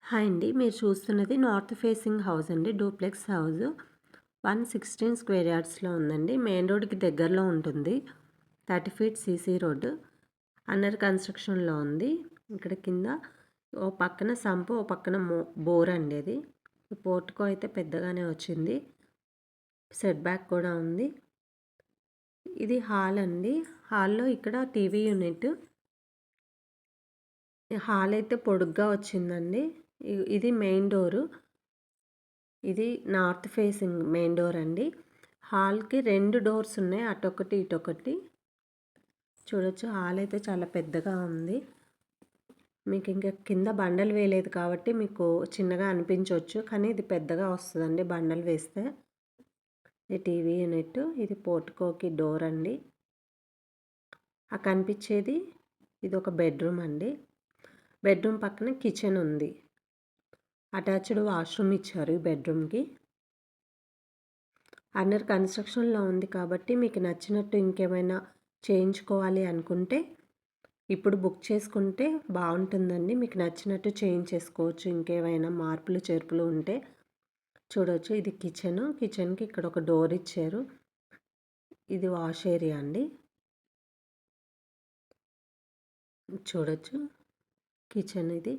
Hi అండి. మీరు చూస్తున్నది నార్త్ ఫేసింగ్ హౌస్ అండి. డూప్లెక్స్ హౌస్ 116 స్క్వేర్ యార్డ్స్‌లో ఉందండి. మెయిన్ రోడ్‌కి దగ్గరలో ఉంటుంది. 30 ఫీట్ సీసీ రోడ్డు. అండర్ కన్‌స్ట్రక్షన్‌లో ఉంది. ఇక్కడ కింద ఓ పక్కన సంపు, ఓ పక్కన బోర్ అండి అది. పోర్టికో అయితే పెద్దగానే వచ్చింది. సెట్ బ్యాక్ కూడా ఉంది. ఇది హాల్ అండి. హాల్‌లో ఇక్కడ టీవీ యూనిట్. హాల్ అయితే పొడుగ్గా వచ్చిందండి. ఇది మెయిన్ డోరు. ఇది నార్త్ ఫేసింగ్ మెయిన్ డోర్ అండి. హాల్‌కి 2 డోర్స్ ఉన్నాయి. అటొకటి, ఇటొకటి. చూడొచ్చు హాల్ అయితే చాలా పెద్దగా ఉంది. మీకు ఇంకా కింద బండలు వేయలేదు కాబట్టి మీకు చిన్నగా అనిపించొచ్చు. కానీ ఇది పెద్దగా వస్తదండి బండలు వేస్తే. ఇది టీవీ యూనిట్. ఇది పోర్టికోకి డోర్ అండి. ఆ కనిపించేది ఇదొక బెడ్రూమ్ అండి. బెడ్రూమ్ పక్కన కిచెన్ ఉంది. అటాచ్డ్ వాష్రూమ్ ఇచ్చారు ఈ బెడ్రూమ్‌కి. అండర్ కన్‌స్ట్రక్షన్‌లో ఉంది కాబట్టి మీకు నచ్చినట్టు ఇంకేమైనా చేయించుకోవాలి అనుకుంటే ఇప్పుడు బుక్ చేసుకుంటే బావుంటుందండి. మీకు నచ్చినట్టు చేయించేసుకోవచ్చు. ఇంకేమైనా మార్పులు, చేర్పులు ఉంటే చూడొచ్చు. ఇది కిచెను. కిచెన్‌కి ఇక్కడ ఒక డోర్ ఇచ్చారు. ఇది వాష్ ఏరియా అండి. చూడొచ్చు. కిచెన్ ఇది.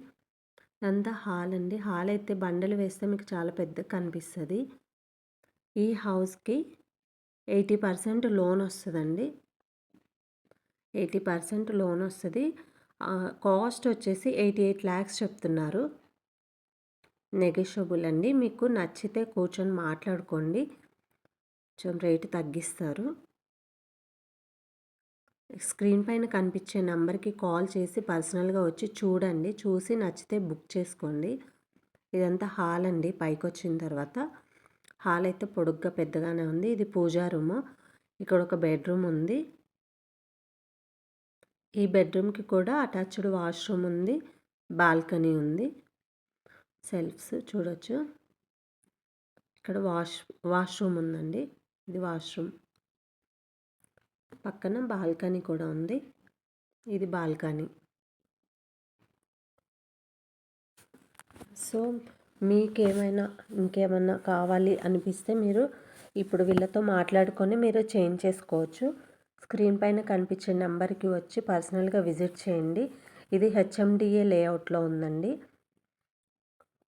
ఇదంతా హాల్ అండి. హాల్ అయితే బండలు వేస్తే మీకు చాలా పెద్దగా కనిపిస్తది. ఈ హౌస్‌కి 80% లోన్ వస్తదండి. 80% లోన్ వస్తది. కాస్ట్ వచ్చేసి 88 లాక్స్ చెప్తున్నారు. నెగోషియబుల్ అండి. మీకు నచ్చితే కూర్చొని మాట్లాడుకోండి. కొంచెం రేటు తగ్గిస్తారు. స్క్రీన్ పైన కనిపించే నంబర్‌కి కాల్ చేసి పర్సనల్‌గా వచ్చి చూడండి. చూసి నచ్చితే బుక్ చేసుకోండి. ఇదంతా హాల్ అండి పైకొచ్చిన తర్వాత. హాల్ అయితే పొడుగ్గా పెద్దగానే ఉంది. ఇది పూజా రూము. ఇక్కడ ఒక బెడ్రూమ్ ఉంది. ఈ బెడ్రూమ్‌కి కూడా అటాచ్డ్ వాష్‌రూమ్ ఉంది. బాల్కనీ ఉంది. సెల్ఫ్స్ చూడొచ్చు. ఇక్కడ వాష్‌రూమ్ ఉందండి. ఇది వాష్‌రూమ్. పక్కన బాల్కనీ కూడా ఉంది. ఇది బాల్కనీ. సో, ఇంకేమన్నా కావాలి అనిపిస్తే మీరు ఇప్పుడు వీళ్ళతో మాట్లాడుకొని మీరు చేంజ్ చేసుకోవచ్చు. స్క్రీన్ పైన కనిపించే నెంబర్‌కి వచ్చి పర్సనల్‌గా విజిట్ చేయండి. ఇది హెచ్ఎండిఏ లేఅవుట్‌లో ఉందండి.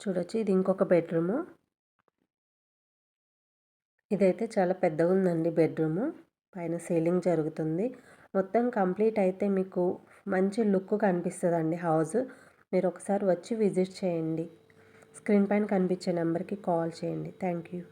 చూడొచ్చు. ఇది ఇంకొక బెడ్రూము. ఇదైతే చాలా పెద్దగుందండి బెడ్రూము. పైన సీలింగ్ జరుగుతుంది. మొత్తం కంప్లీట్ అయితే మీకు మంచి లుక్ కనిపిస్తదండి హౌస్. మీరు ఒకసారి వచ్చి విజిట్ చేయండి. స్క్రీన్ పైన కనిపించే నెంబర్‌కి కాల్ చేయండి. Thank you.